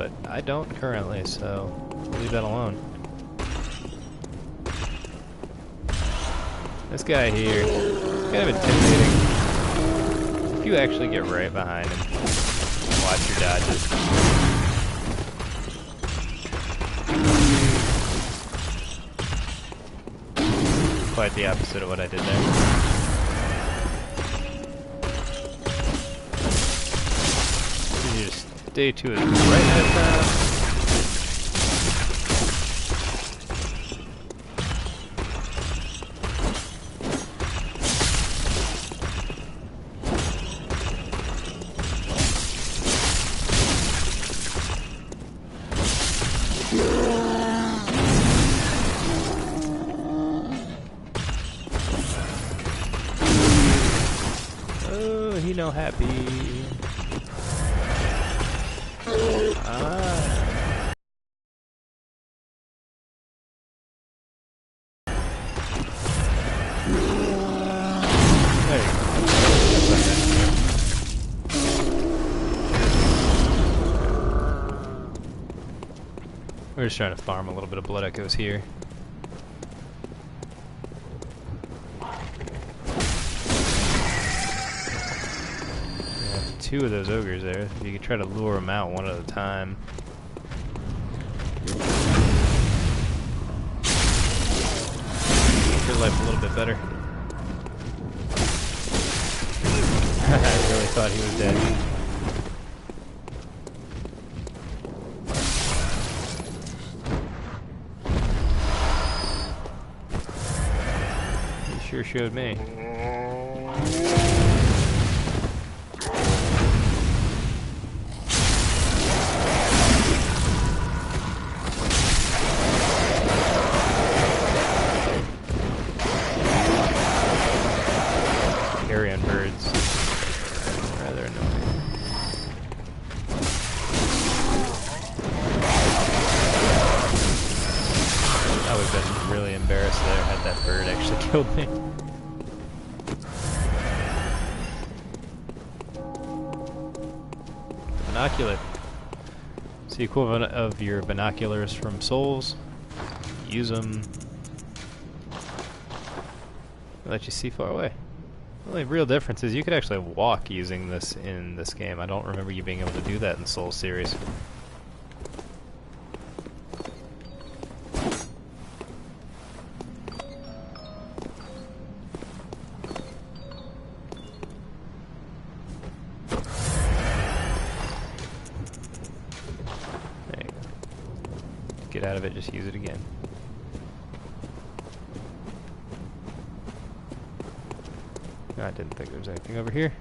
but I don't currently, so leave that alone. This guy here, kind of intimidating. If you actually get right behind him, watch your dodges. Quite the opposite of what I did there. You just stay to his right that time. Oh, he no happy. Ah. There you go. We're just trying to farm a little bit of blood echoes here. Two of those ogres there. You could try to lure them out one at a time. Make your life a little bit better. I really thought he was dead. He sure showed me. Carrion birds. Rather annoying. I would have been really embarrassed there had that bird actually killed me. The binocular. It's the equivalent of your binoculars from Souls. Use them. They let you see far away. The only real difference is you could actually walk using this in this game. I don't remember you being able to do that in Souls series. There you go. Get out of it, just use it again. I didn't think there was anything over here.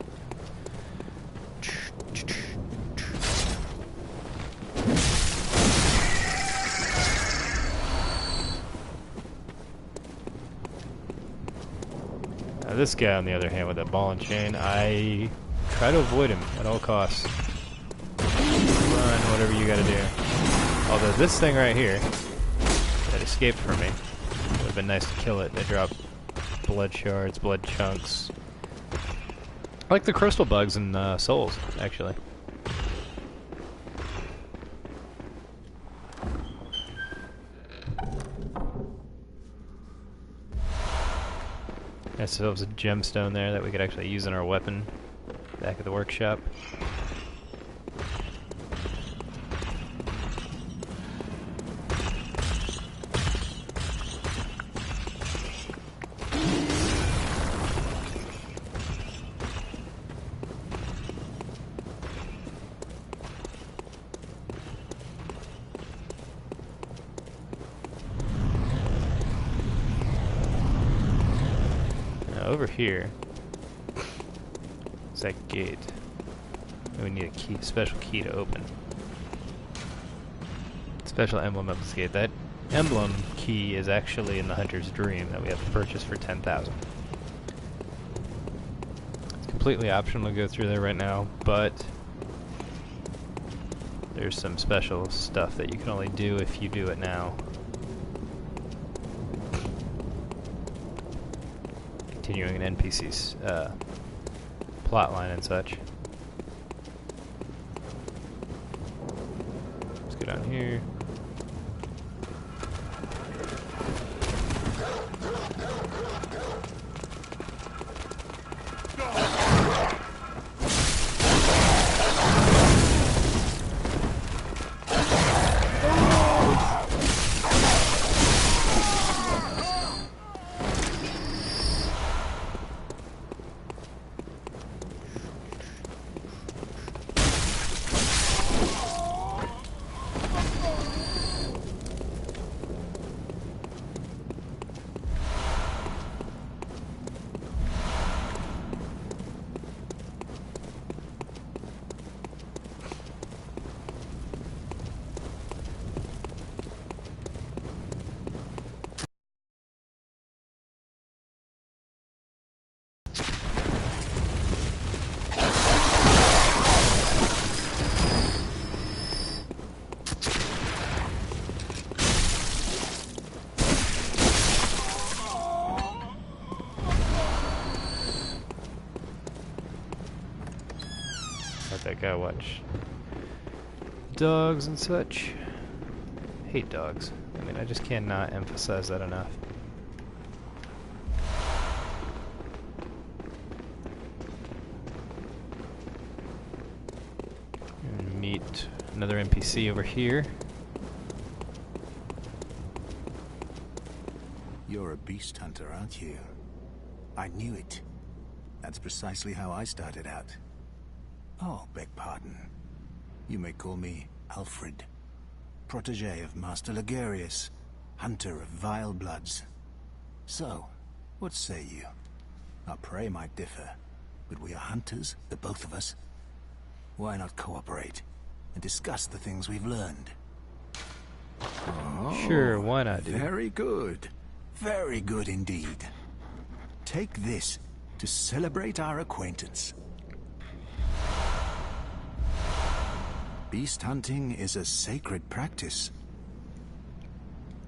Now this guy, on the other hand, with that ball and chain, I try to avoid him at all costs. Run, whatever you gotta do. Although this thing right here, that escaped from me, would have been nice to kill it. They drop blood shards, blood chunks. I like the crystal bugs in Souls, actually. Yeah, so there was a gemstone there that we could actually use in our weapon back at the workshop. Over here is that gate. And we need a key, special key to open. Special emblem of this gate. That emblem key is actually in the Hunter's Dream that we have to purchase for 10,000. It's completely optional to go through there right now, but there's some special stuff that you can only do if you do it now. Continuing an NPC's plot line and such. get on here. Let that guy watch dogs and such. Hate dogs. I mean, I just cannot emphasize that enough. And meet another NPC over here. You're a beast hunter, aren't you? I knew it. That's precisely how I started out. Oh, beg pardon. You may call me Alfred, protege of Master Ligurius, hunter of vile bloods. So, what say you? Our prey might differ, but we are hunters, the both of us. Why not cooperate and discuss the things we've learned? Oh, sure, why not, dude? Very good. Very good indeed. Take this to celebrate our acquaintance. Beast hunting is a sacred practice.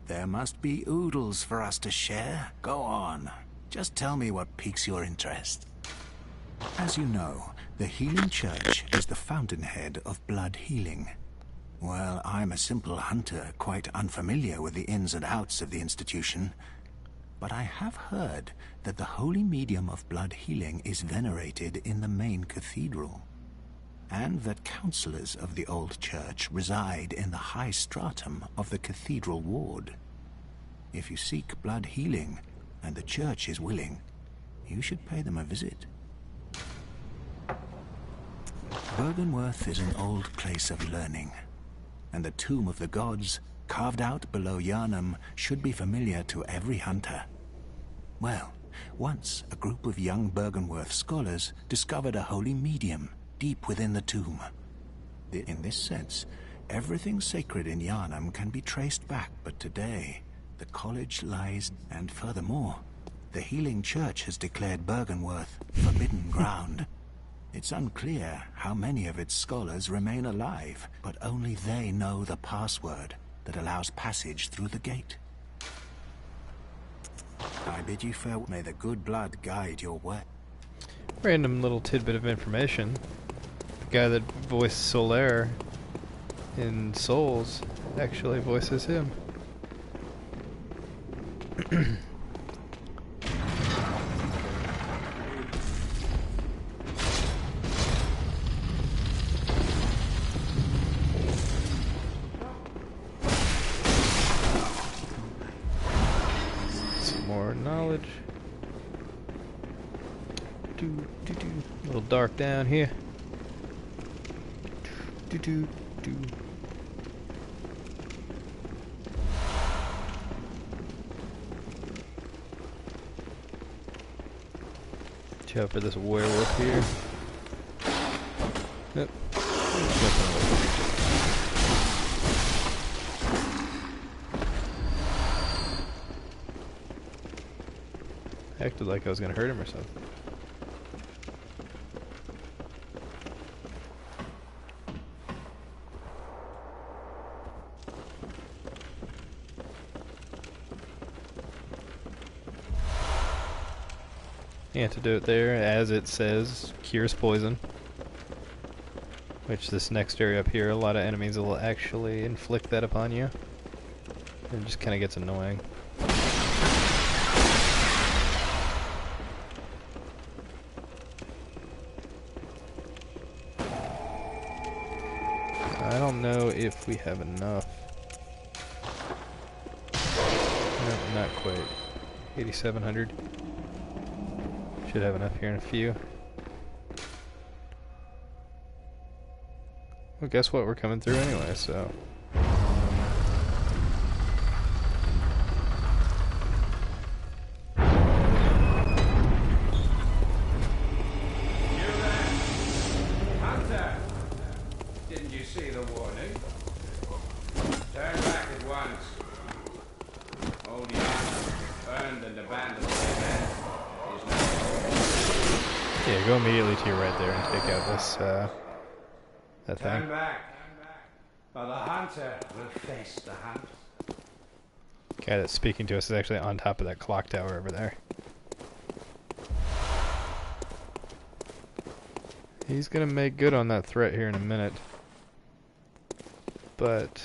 There must be oodles for us to share. Go on. Just tell me what piques your interest. As you know, the Healing Church is the fountainhead of blood healing. Well, I'm a simple hunter, quite unfamiliar with the ins and outs of the institution. But I have heard that the holy medium of blood healing is venerated in the main cathedral, and that counselors of the old church reside in the high stratum of the cathedral ward. If you seek blood healing, and the church is willing, you should pay them a visit. Byrgenwerth is an old place of learning, and the Tomb of the Gods, carved out below Yharnam, should be familiar to every hunter. Well, once a group of young Byrgenwerth scholars discovered a holy medium deep within the tomb. In this sense, everything sacred in Yharnam can be traced back, but today, the college lies, and furthermore, the Healing Church has declared Byrgenwerth forbidden ground. It's unclear how many of its scholars remain alive, but only they know the password that allows passage through the gate. I bid you farewell. May the good blood guide your way. Random little tidbit of information. The guy that voiced Solaire in Souls actually voices him. Some more knowledge. A little dark down here. Watch out for this werewolf here. Yep. Acted like I was gonna hurt him or something. Antidote there, as it says, cures poison. Which this next area up here, a lot of enemies will actually inflict that upon you. It just kind of gets annoying. I don't know if we have enough. No, not quite. 8,700. Should have enough here in a few. Well, guess what? We're coming through anyway, so... Yeah, go immediately to your right there and take out this, that thing. Turn back, or the hunter will face the hunt. Guy that's speaking to us is actually on top of that clock tower over there. He's gonna make good on that threat here in a minute. But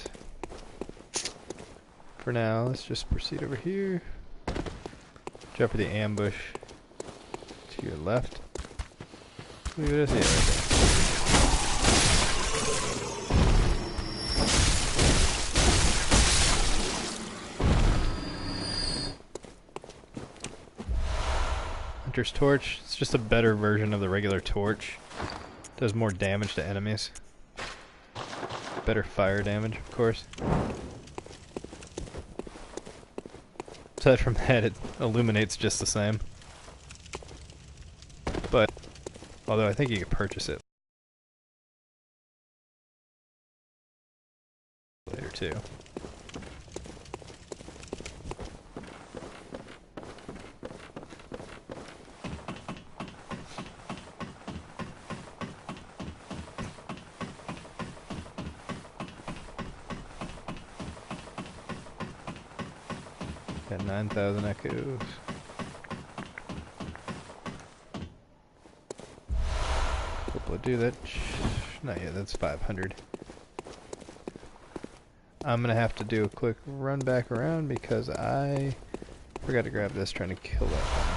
for now, let's just proceed over here. Watch out for the ambush to your left. Leave it as it is. Hunter's Torch. It's just a better version of the regular torch. Does more damage to enemies. Better fire damage, of course. Aside from that, it illuminates just the same. But, although I think you could purchase it later too. Got 9,000 echoes. Hope I'll do that. Not yet, that's 500. I'm gonna have to do a quick run back around because I forgot to grab this trying to kill that thing.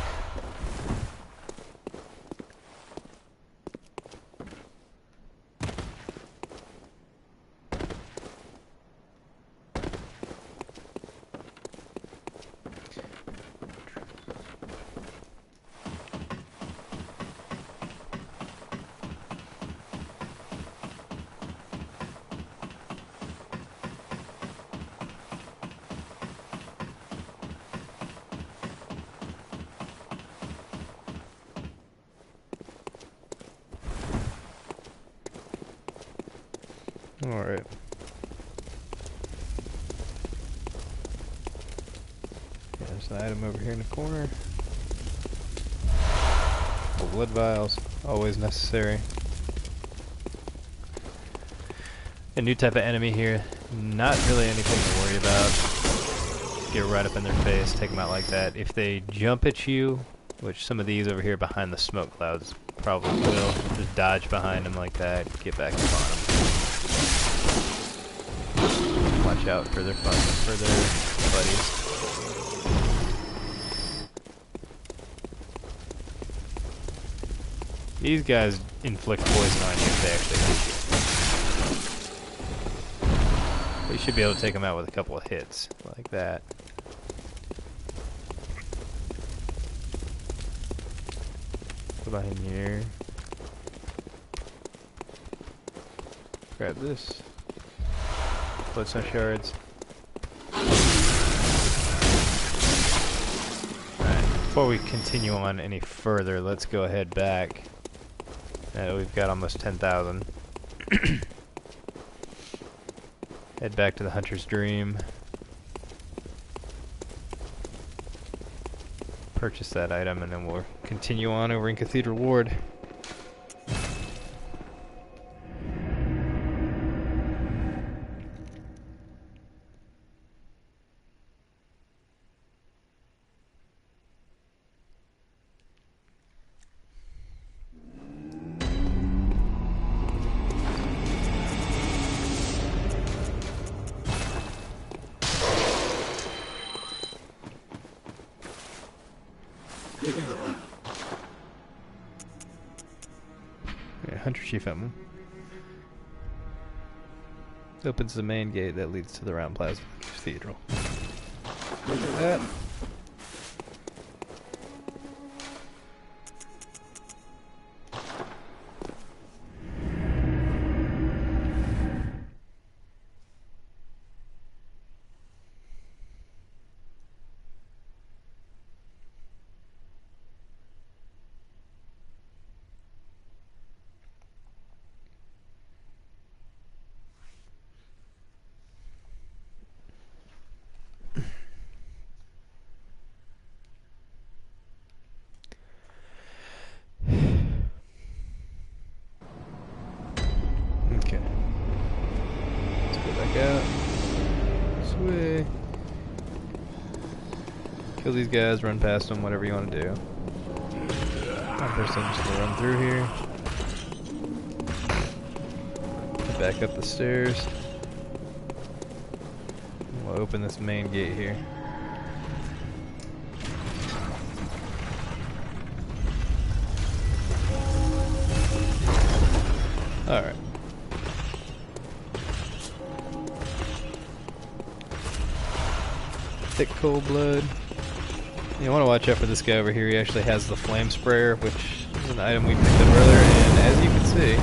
Alright. Yeah, there's an item over here in the corner. Blood vials, always necessary. A new type of enemy here. Not really anything to worry about. Get right up in their face, take them out like that. If they jump at you, which some of these over here behind the smoke clouds probably will, just dodge behind them like that, get back up on them. Watch out for their fun, for their buddies. These guys inflict poison on you if they actually hit you. But you should be able to take them out with a couple of hits, like that. Go behind here. Grab this. Blood smash shards. Alright, before we continue on any further, let's go ahead back. We've got almost 10,000. Head back to the Hunter's Dream. Purchase that item and then we'll continue on over in Cathedral Ward. chief emblem. Opens the main gate that leads to the round plaza cathedral. Look at that. Okay. Let's go back out. This way. Kill these guys, run past them, whatever you want to do. First, I'm just gonna run through here. Back up the stairs. We'll open this main gate here. Alright. Thick cold blood. You want to watch out for this guy over here. He actually has the flame sprayer, which is an item we picked up earlier, and as you can see,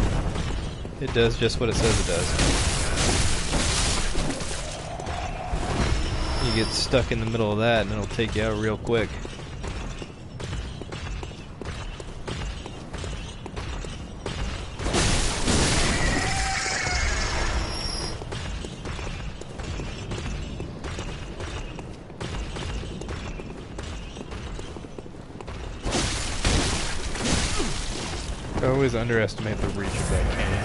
it does just what it says it does. You get stuck in the middle of that and it'll take you out real quick. I always underestimate the reach of that cannon.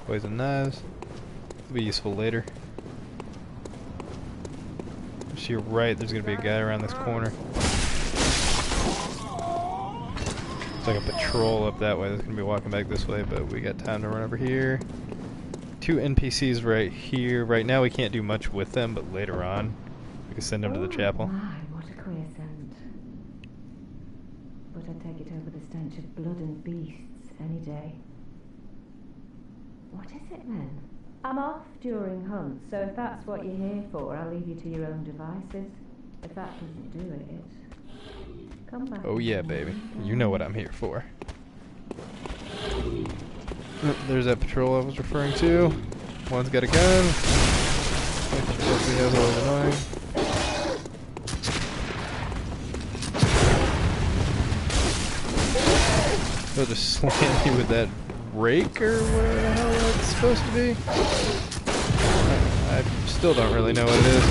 Poison knives. It'll be useful later. To your right, there's going to be a guy around this corner. It's like a patrol up that way. There's going to be walking back this way, but we got time to run over here. 2 NPCs right here. Right now we can't do much with them, but later on we can send them to the chapel. My, what a queer scent. But I'd take it over the stench of blood and beasts any day. What is it then? I'm off during hunts, so if that's what you're here for, I'll leave you to your own devices. If that doesn't do it, come back. Oh yeah, baby. You know what I'm here for. Oh, there's that patrol I was referring to. One's got a gun. He has always annoying. They'll just slam you with that rake or whatever the hell that's supposed to be. I still don't really know what it is.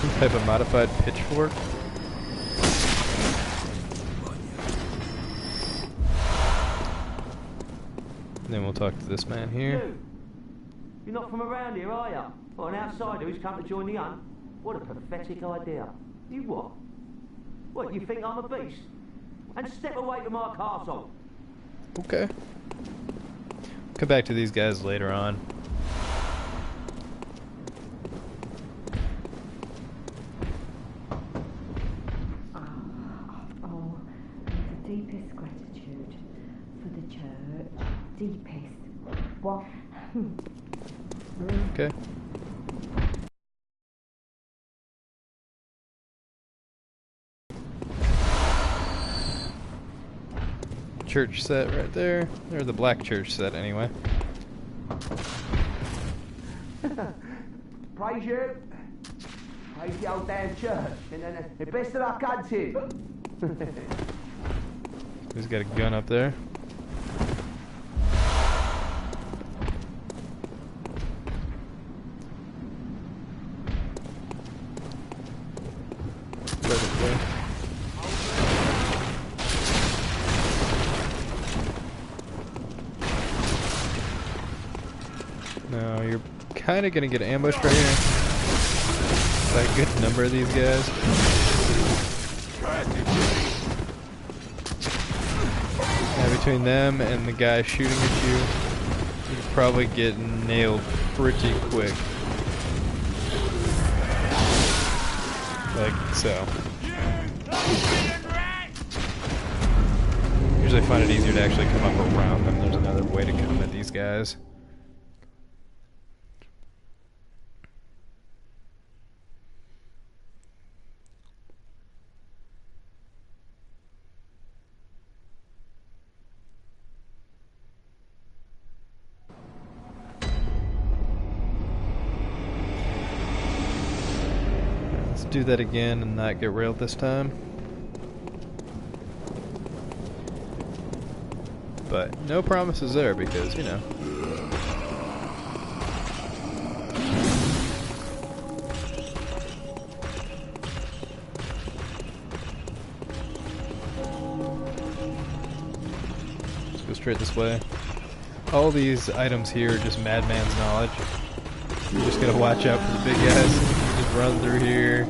Some type of modified pitchfork. And then we'll talk to this man here. You're not from around here, are you? Or an outsider who's come to join the hunt? What a pathetic idea. You what? What, you think I'm a beast? And step away from my castle. Okay. Come back to these guys later on. Oh, the deepest gratitude for the church. Deepest. What? Okay. Church set right there. Or the black church set anyway. Praise you. Praise the old damn church. And the best of luck hunting. He's got a gun up there. kind of gonna get ambushed right here by a good number of these guys. Yeah, between them and the guy shooting at you, you could probably get nailed pretty quick. Like so. Usually I find it easier to actually come up around them. There's another way to come at these guys. Let's do that again and not get railed this time. But no promises there because, you know. Let's go straight this way. All these items here are just madman's knowledge. You just gotta watch out for the big guys. Just run through here,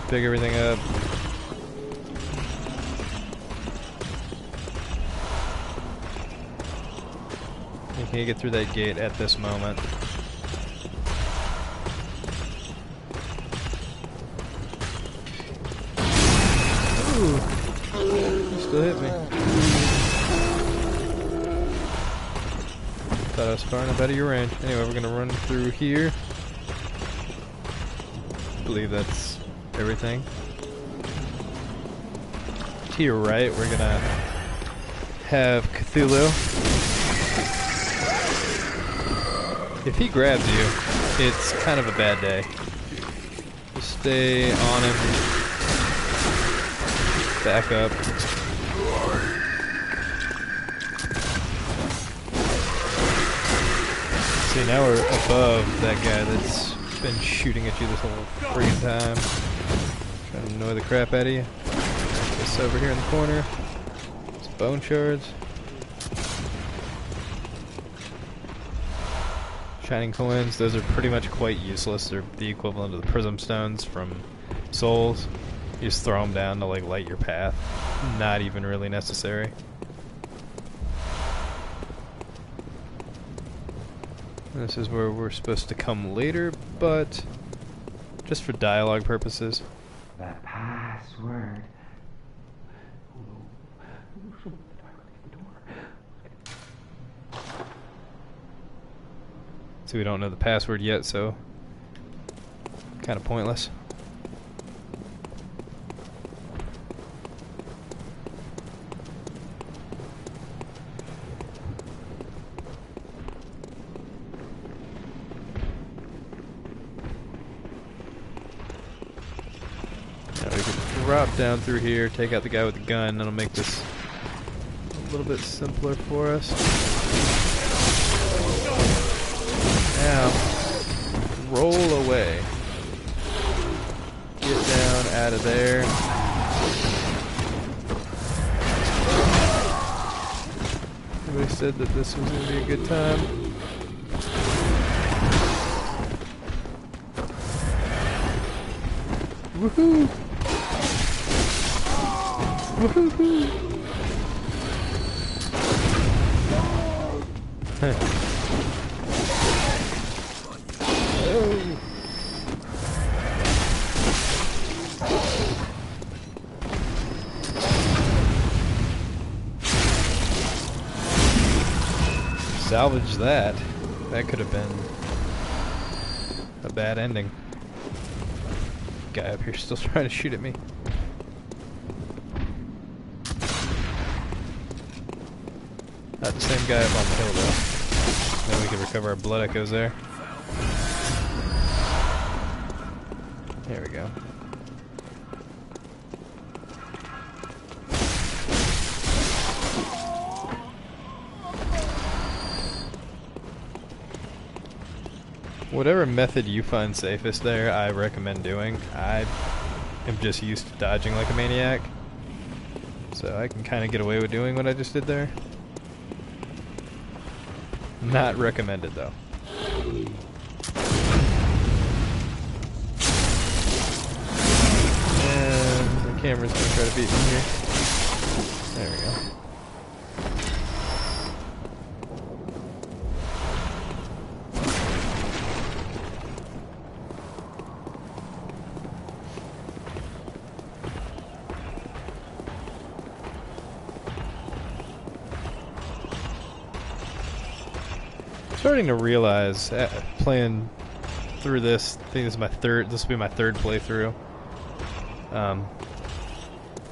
pick everything up. You can't get through that gate at this moment. Ooh, you still hit me. Thought I was far enough out of your range. Anyway, we're gonna run through here. I believe that's everything. To your right, we're gonna have Cthulhu. If he grabs you, it's kind of a bad day. Just stay on him. Back up. See, now we're above that guy that's been shooting at you this whole friggin' time. Trying to annoy the crap out of you. This over here in the corner. It's bone shards. Shining coins, those are pretty much quite useless. They're the equivalent of the prism stones from Souls. You just throw them down to like light your path. Not even really necessary. This is where we're supposed to come later, but just for dialogue purposes. The password. So we don't know the password yet, so kind of pointless. Now we can drop down through here, take out the guy with the gun, that'll make this a little bit simpler for us. Now, roll away. Get down out of there. Everybody said that this was going to be a good time. Woohoo! Woohoo! Salvage that. That could have been a bad ending. Guy up here still trying to shoot at me. Not the same guy up on the hill though. Then we can recover our blood echoes there. There we go. Whatever method you find safest there, I recommend doing. I am just used to dodging like a maniac, so I can kind of get away with doing what I just did there. Not recommended though. camera's gonna try to beat me here. There we go. Starting to realize, playing through this, I think this is my third. This will be my third playthrough.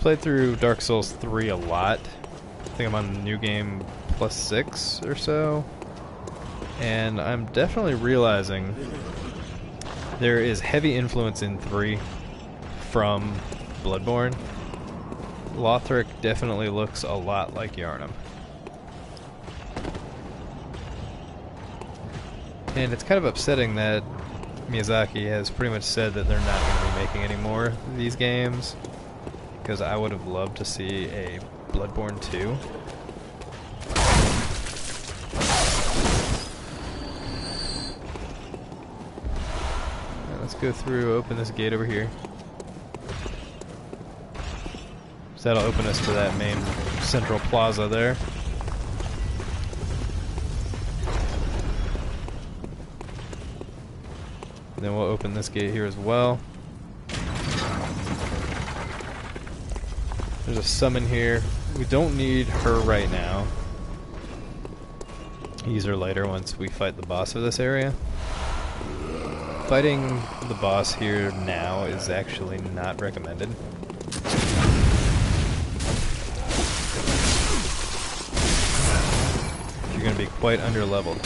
Played through Dark Souls 3 a lot. I think I'm on the new game +6 or so, and I'm definitely realizing there is heavy influence in 3 from Bloodborne. Lothric definitely looks a lot like Yharnam. And it's kind of upsetting that Miyazaki has pretty much said that they're not going to be making any more of these games, because I would have loved to see a Bloodborne 2. Now let's go through, open this gate over here. So that'll open us to that main central plaza there. And then we'll open this gate here as well. There's a summon here. We don't need her right now. Use her later once we fight the boss of this area. Fighting the boss here now is actually not recommended. You're going to be quite under-leveled.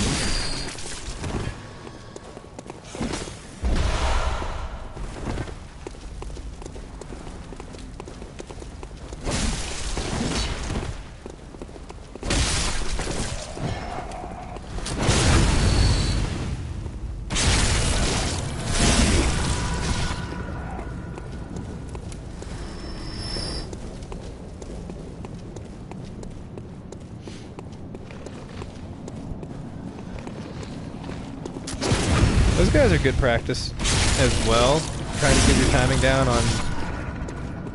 Those guys are good practice as well. Trying to get your timing down on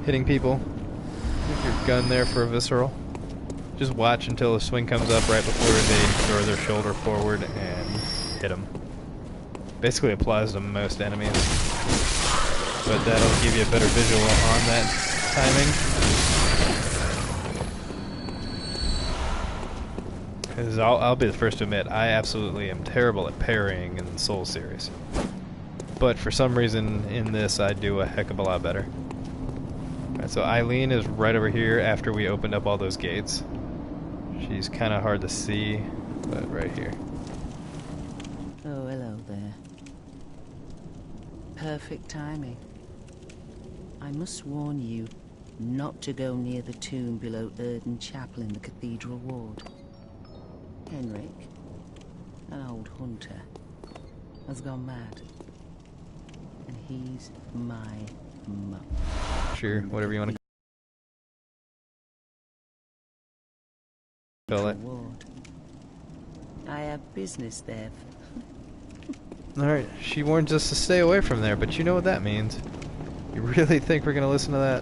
hitting people with your gun there for a visceral. Just watch until the swing comes up right before they throw their shoulder forward and hit them. Basically applies to most enemies, but that'll give you a better visual on that timing. I'll be the first to admit, I absolutely am terrible at parrying in the Souls series. But for some reason, in this, I do a heck of a lot better. Alright, so Eileen is right over here after we opened up all those gates. She's kind of hard to see, but right here. Oh, hello there. Perfect timing. I must warn you not to go near the tomb below Erden Chapel in the Cathedral ward. Henrik, an old hunter, has gone mad. And he's my mum. Sure, whatever you want to call it. Ward. I have business there. Alright, she warns us to stay away from there, but you know what that means. You really think we're going to listen to that?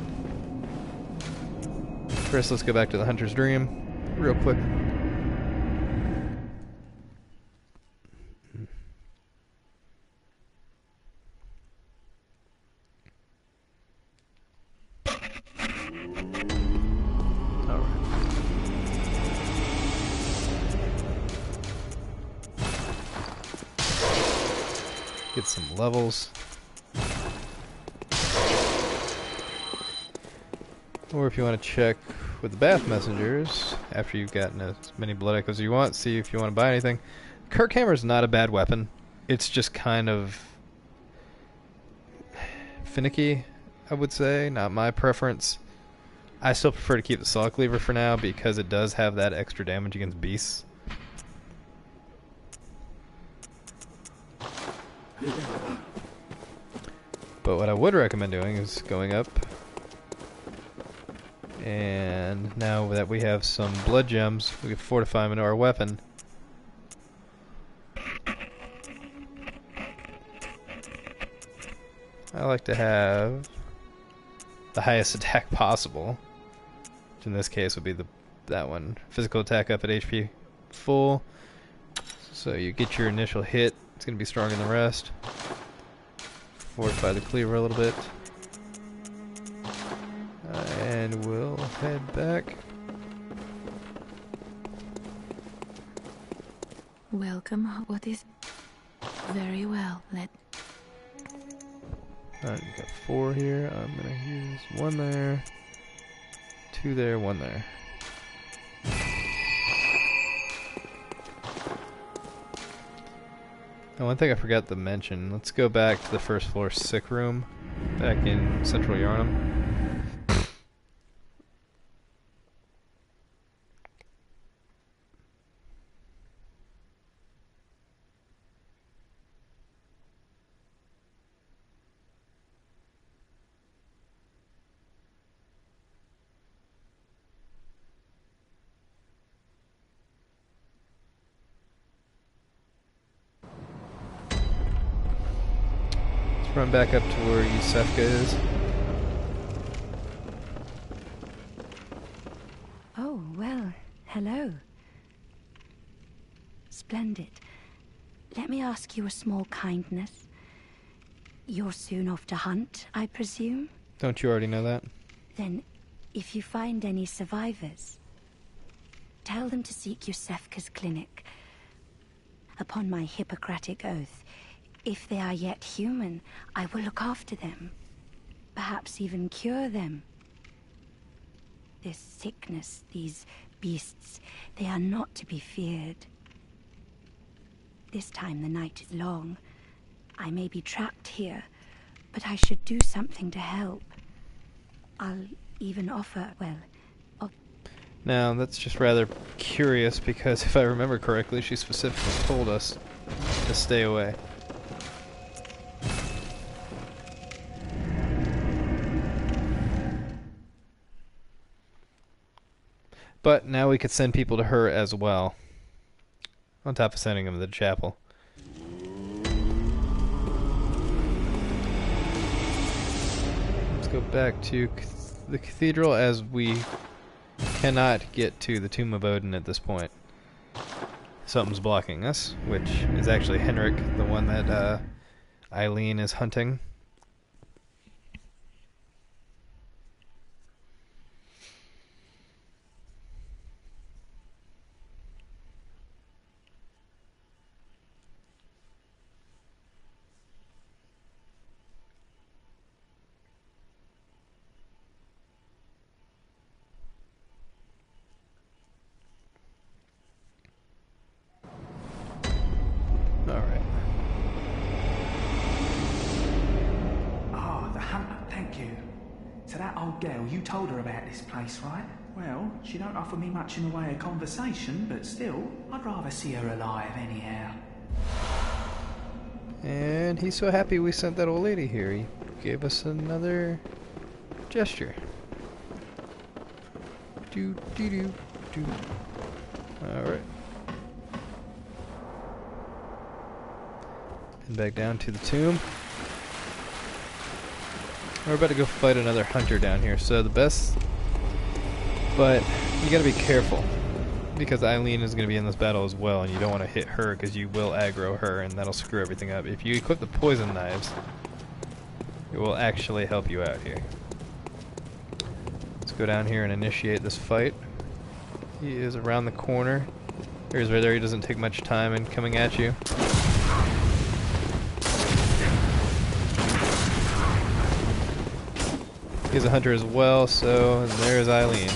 First, let's go back to the Hunter's Dream real quick. Get some levels. Or if you want to check with the Bath Messengers, after you've gotten as many blood echoes as you want, see if you want to buy anything. Kirkhammer is not a bad weapon. It's just kind of finicky, I would say. Not my preference. I still prefer to keep the Saw Cleaver for now because it does have that extra damage against beasts. But what I would recommend doing is going up, and now that we have some blood gems, we can fortify them into our weapon. I like to have the highest attack possible, which in this case would be that one. Physical attack up at HP full, so you get your initial hit. It's going to be stronger than the rest. Fortify the cleaver a little bit. And we'll head back. Welcome. What is... Very well. Alright, we've got 4 here. I'm going to use 1 there, 2 there, 1 there. Now, one thing I forgot to mention, let's go back to the first floor sick room back in Central Yarnum. Run back up to where Yusefka is. Oh, well, hello. Splendid. Let me ask you a small kindness. You're soon off to hunt, I presume? Don't you already know that? Then, if you find any survivors, tell them to seek Yusefka's clinic. Upon my Hippocratic oath, if they are yet human, I will look after them. Perhaps even cure them. This sickness, these beasts, they are not to be feared. This time the night is long. I may be trapped here, but I should do something to help. I'll even offer, well... Now, that's just rather curious, because if I remember correctly, she specifically told us to stay away. But now we could send people to her as well, on top of sending them to the chapel. Let's go back to the cathedral, as we cannot get to the Tomb of Odin at this point. Something's blocking us, which is actually Henrik, the one that Eileen is hunting. Alright. Ah, the hunter, thank you. So that old girl, you told her about this place, right? Well, she don't offer me much in the way of conversation, but still, I'd rather see her alive anyhow. And he's so happy we sent that old lady here. He gave us another gesture. Do do do do. Alright. And back down to the tomb. We're about to go fight another hunter down here, so the best... But you gotta be careful, because Eileen is gonna be in this battle as well, and you don't want to hit her, because you will aggro her, and that'll screw everything up. If you equip the poison knives, it will actually help you out here. Let's go down here and initiate this fight. He is around the corner. Here's right there, he doesn't take much time in coming at you. He's a hunter as well, so and there's Eileen.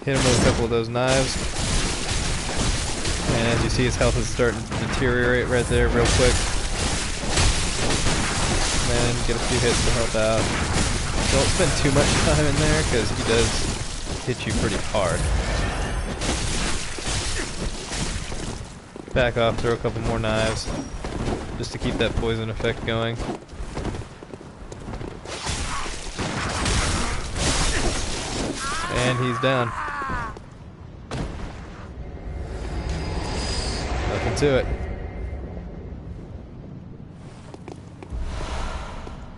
Hit him with a couple of those knives. And as you see, his health is starting to deteriorate right there real quick. And then get a few hits to help out. Don't spend too much time in there, because he does hit you pretty hard. Back off, throw a couple more knives, just to keep that poison effect going. And he's down. Nothing to it.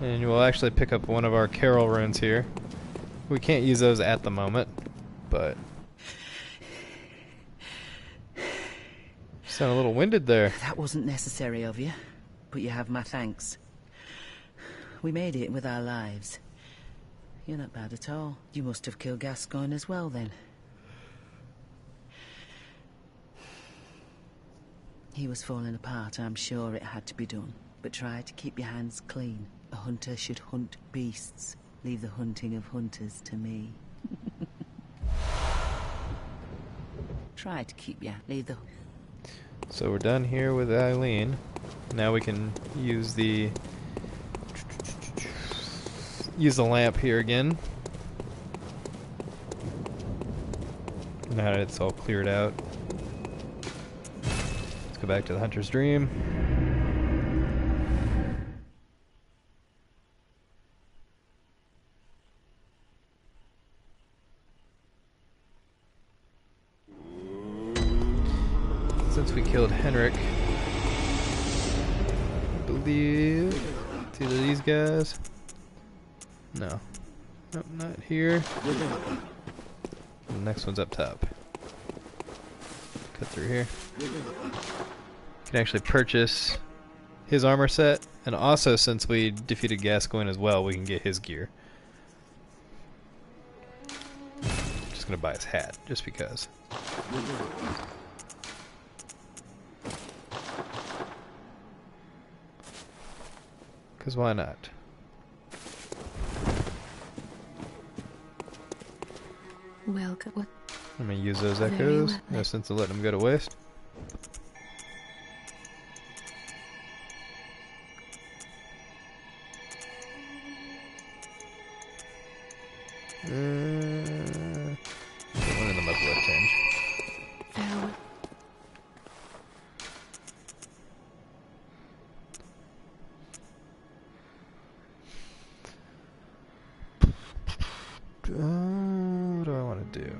And we'll actually pick up one of our Carol runes here. We can't use those at the moment, but... Sound a little winded there. That wasn't necessary of you, but you have my thanks. We made it with our lives. You're not bad at all. You must have killed Gascoigne as well, then. He was falling apart, I'm sure it had to be done. But try to keep your hands clean. A hunter should hunt beasts. Leave the hunting of hunters to me. Try to keep leave the... So we're done here with Eileen. Now we can use the lamp here again. Now that it's all cleared out. Let's go back to the Hunter's Dream. Since we killed Henrik, I believe it's either these guys. No. Nope, not here. The next one's up top. Cut through here. Can actually purchase his armor set, and also since we defeated Gascoigne as well, we can get his gear. Just gonna buy his hat, just because. Because why not? Welcome. What? I'm gonna use those echoes. No sense of letting them go to waste. Put one in the muzzle change. Farewell. What do I want to do?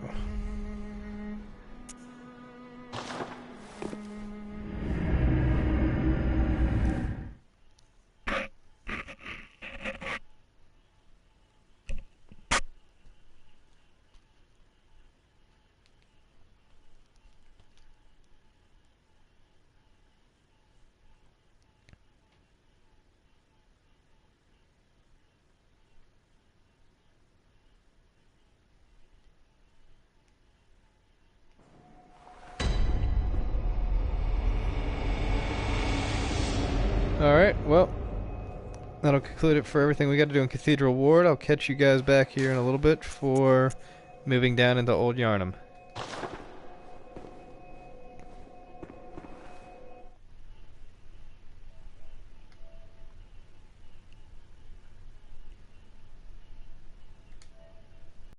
Alright, well, that'll conclude it for everything we got to do in Cathedral Ward. I'll catch you guys back here in a little bit for moving down into Old Yarnum.